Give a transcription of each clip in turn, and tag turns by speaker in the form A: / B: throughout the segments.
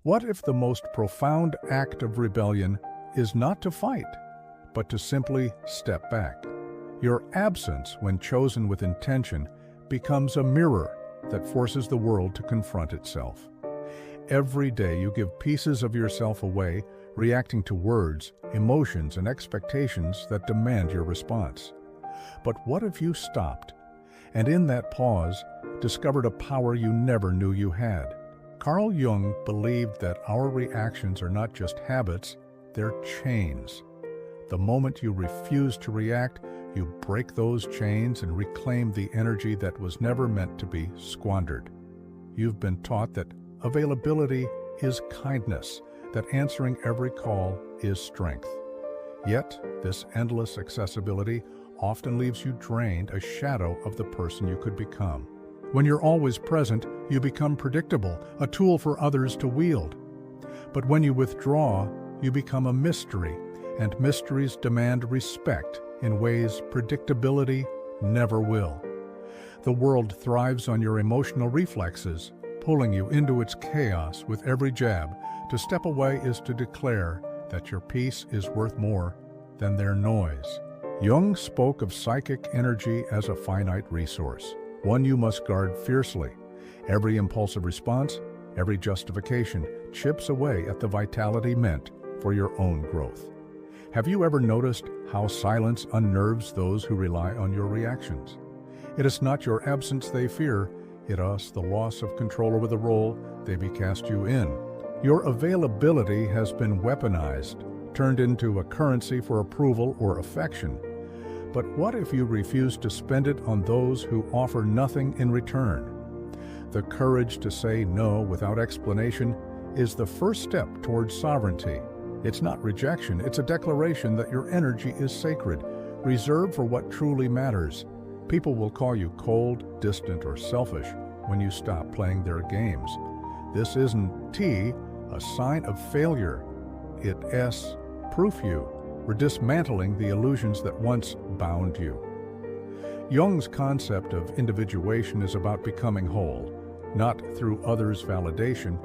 A: What if the most profound act of rebellion is not to fight, but to simply step back? Your absence, when chosen with intention, becomes a mirror that forces the world to confront itself. Every day you give pieces of yourself away, reacting to words, emotions, and expectations that demand your response. But what if you stopped, and in that pause, discovered a power you never knew you had? Carl Jung believed that our reactions are not just habits, they're chains. The moment you refuse to react, you break those chains and reclaim the energy that was never meant to be squandered. You've been taught that availability is kindness, that answering every call is strength. Yet, this endless accessibility often leaves you drained, a shadow of the person you could become. When you're always present, you become predictable, a tool for others to wield. But when you withdraw, you become a mystery, and mysteries demand respect in ways predictability never will. The world thrives on your emotional reflexes, pulling you into its chaos with every jab. To step away is to declare that your peace is worth more than their noise. Jung spoke of psychic energy as a finite resource, one you must guard fiercely. Every impulsive response, every justification chips away at the vitality meant for your own growth. Have you ever noticed how silence unnerves those who rely on your reactions? It is not your absence they fear, it is the loss of control over the role they cast you in. Your availability has been weaponized, turned into a currency for approval or affection. But what if you refuse to spend it on those who offer nothing in return? The courage to say no without explanation is the first step towards sovereignty. It's not rejection, it's a declaration that your energy is sacred, reserved for what truly matters. People will call you cold, distant, or selfish when you stop playing their games. This isn't a sign of failure. It's proof you were dismantling the illusions that once bound you. Jung's concept of individuation is about becoming whole, not through others' validation,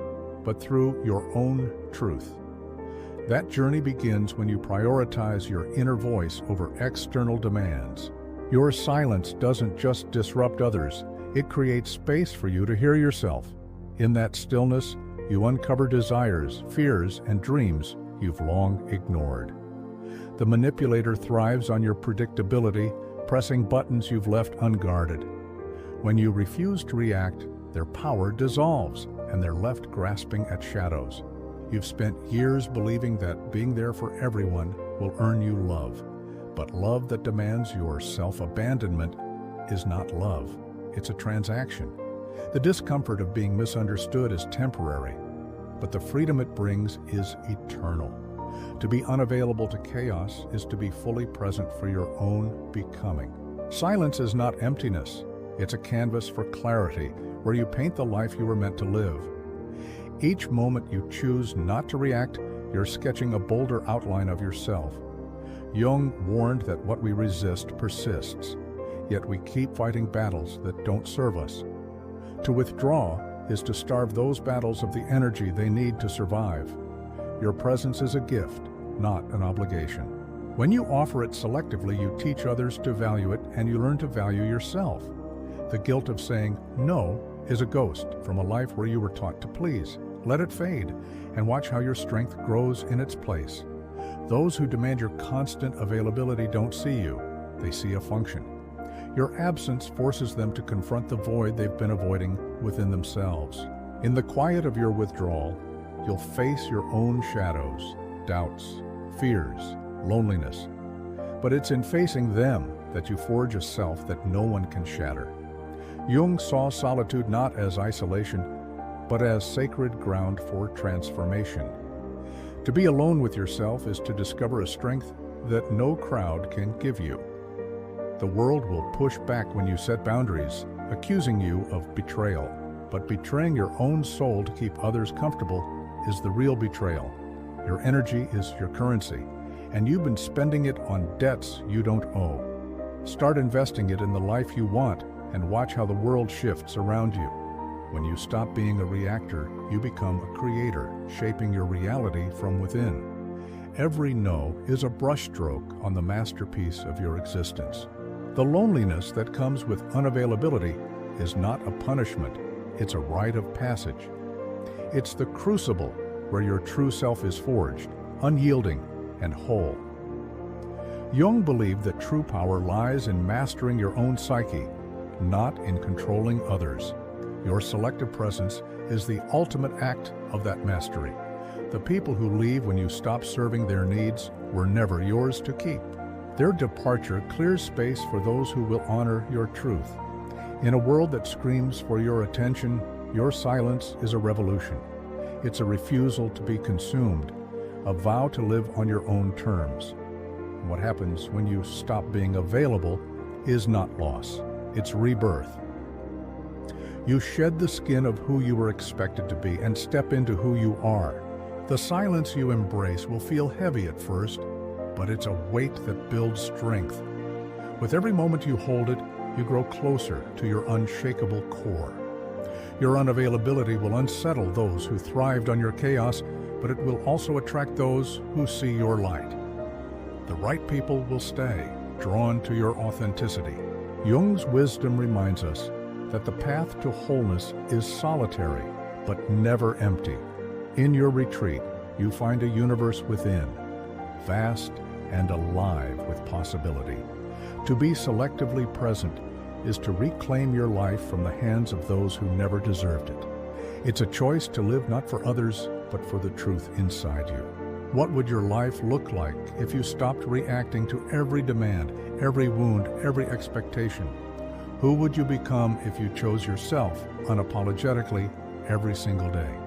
A: but through your own truth. That journey begins when you prioritize your inner voice over external demands. Your silence doesn't just disrupt others, it creates space for you to hear yourself. In that stillness, you uncover desires, fears, and dreams you've long ignored. The manipulator thrives on your predictability, pressing buttons you've left unguarded. When you refuse to react, their power dissolves, and they're left grasping at shadows. You've spent years believing that being there for everyone will earn you love. But love that demands your self-abandonment is not love. It's a transaction. The discomfort of being misunderstood is temporary, but the freedom it brings is eternal. To be unavailable to chaos is to be fully present for your own becoming. Silence is not emptiness. It's a canvas for clarity, where you paint the life you were meant to live. Each moment you choose not to react, you're sketching a bolder outline of yourself. Jung warned that what we resist persists, yet we keep fighting battles that don't serve us. To withdraw is to starve those battles of the energy they need to survive. Your presence is a gift, not an obligation. When you offer it selectively, you teach others to value it, and you learn to value yourself. The guilt of saying no is a ghost from a life where you were taught to please. Let it fade, and watch how your strength grows in its place. Those who demand your constant availability don't see you, they see a function. Your absence forces them to confront the void they've been avoiding within themselves. In the quiet of your withdrawal, you'll face your own shadows, doubts, fears, loneliness. But it's in facing them that you forge a self that no one can shatter. Jung saw solitude not as isolation, but as sacred ground for transformation. To be alone with yourself is to discover a strength that no crowd can give you. The world will push back when you set boundaries, accusing you of betrayal. But betraying your own soul to keep others comfortable is the real betrayal. Your energy is your currency, and you've been spending it on debts you don't owe. Start investing it in the life you want and watch how the world shifts around you. When you stop being a reactor, you become a creator, shaping your reality from within. Every no is a brushstroke on the masterpiece of your existence. The loneliness that comes with unavailability is not a punishment, it's a rite of passage. It's the crucible where your true self is forged, unyielding and whole. Jung believed that true power lies in mastering your own psyche, not in controlling others. Your selective presence is the ultimate act of that mastery. The people who leave when you stop serving their needs were never yours to keep. Their departure clears space for those who will honor your truth. In a world that screams for your attention, your silence is a revolution. It's a refusal to be consumed, a vow to live on your own terms. What happens when you stop being available is not loss, it's rebirth. You shed the skin of who you were expected to be and step into who you are. The silence you embrace will feel heavy at first, but it's a weight that builds strength. With every moment you hold it, you grow closer to your unshakable core. Your unavailability will unsettle those who thrived on your chaos, but it will also attract those who see your light. The right people will stay, drawn to your authenticity. Jung's wisdom reminds us that the path to wholeness is solitary, but never empty. In your retreat, you find a universe within, vast and alive with possibility. To be selectively present is to reclaim your life from the hands of those who never deserved it. It's a choice to live not for others, but for the truth inside you. What would your life look like if you stopped reacting to every demand, every wound, every expectation? Who would you become if you chose yourself unapologetically every single day?